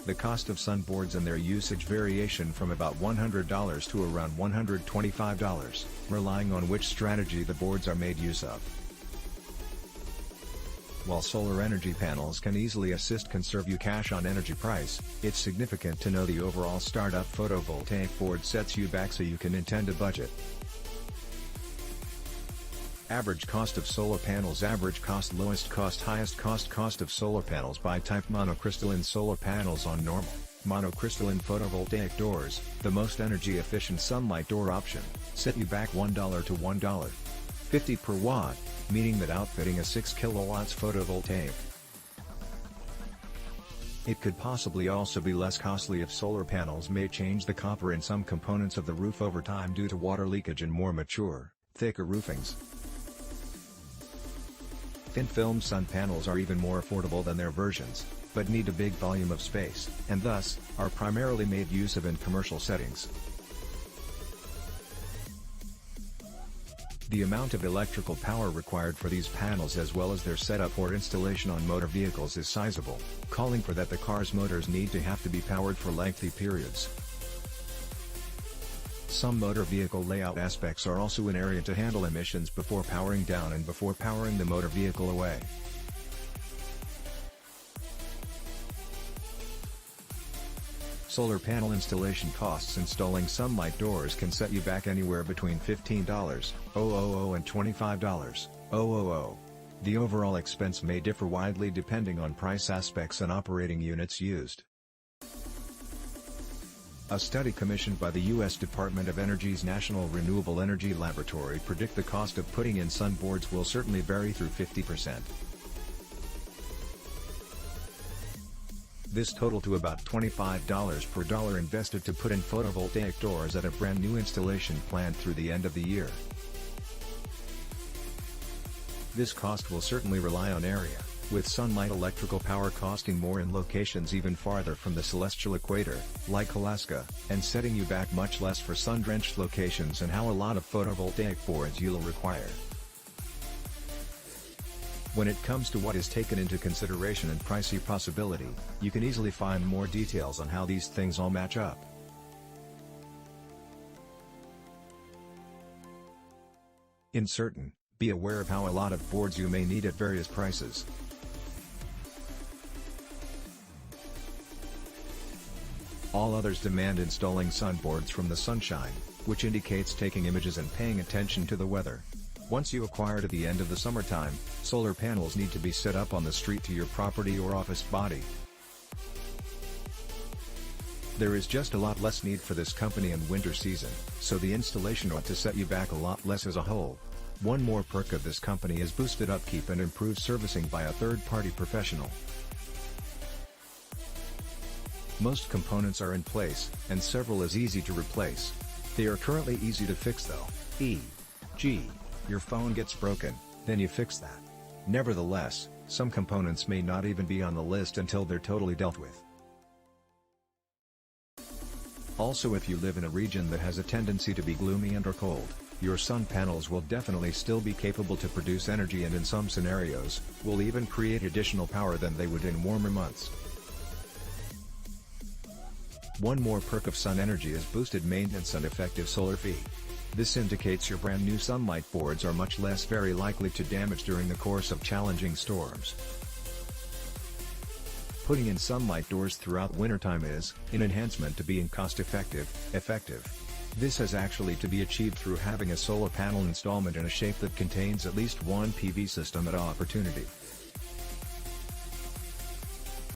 The cost of sunboards and their usage variation from about $100 to around $125, relying on which strategy the boards are made use of. While solar energy panels can easily conserve you cash on energy price, it's significant to know the overall startup photovoltaic board sets you back so you can intend a budget. Average cost of solar panels. Average cost, lowest cost, highest cost. Cost of solar panels by type. Monocrystalline solar panels on normal, monocrystalline photovoltaic doors, the most energy efficient sunlight door option, set you back $1 to $1.50 per watt, meaning that outfitting a 6 kilowatts photovoltaic. It could possibly also be less costly if solar panels may change the copper in some components of the roof over time due to water leakage in more mature, thicker roofings. Thin film sun panels are even more affordable than their versions, but need a big volume of space, and thus, are primarily made use of in commercial settings. The amount of electrical power required for these panels as well as their setup or installation on motor vehicles is sizable, calling for that the car's motors need to have to be powered for lengthy periods. Some motor vehicle layout aspects are also an area to handle emissions before powering down and before powering the motor vehicle away. Solar panel installation costs. Installing sunlight doors can set you back anywhere between $15,000 and $25,000. The overall expense may differ widely depending on price aspects and operating units used. A study commissioned by the U.S. Department of Energy's National Renewable Energy Laboratory predict the cost of putting in sunboards will certainly vary through 50%. This total to about $25 per dollar invested to put in photovoltaic doors at a brand new installation planned through the end of the year. This cost will certainly rely on area, with sunlight electrical power costing more in locations even farther from the celestial equator, like Alaska, and setting you back much less for sun-drenched locations and how a lot of photovoltaic boards you'll require. When it comes to what is taken into consideration and pricey possibility, you can easily find more details on how these things all match up. Be aware of how a lot of boards you may need at various prices. All others demand installing sunboards from the sunshine, which indicates taking images and paying attention to the weather. Once you acquire to the end of the summertime, solar panels need to be set up on the street to your property or office body. There is just a lot less need for this company in winter season, so the installation ought to set you back a lot less as a whole. One more perk of this company is boosted upkeep and improved servicing by a third-party professional. Most components are in place, and several is easy to replace. They are currently easy to fix though, e.g., your phone gets broken, then you fix that. Nevertheless, some components may not even be on the list until they're totally dealt with. Also, if you live in a region that has a tendency to be gloomy and or cold, your sun panels will definitely still be capable to produce energy and in some scenarios, will even create additional power than they would in warmer months. One more perk of sun energy is boosted maintenance and effective solar fee. This indicates your brand new sunlight boards are much less very likely to damage during the course of challenging storms. Putting in sunlight doors throughout wintertime is an enhancement to being cost-effective. This has actually to be achieved through having a solar panel installment in a shape that contains at least one PV system at opportunity.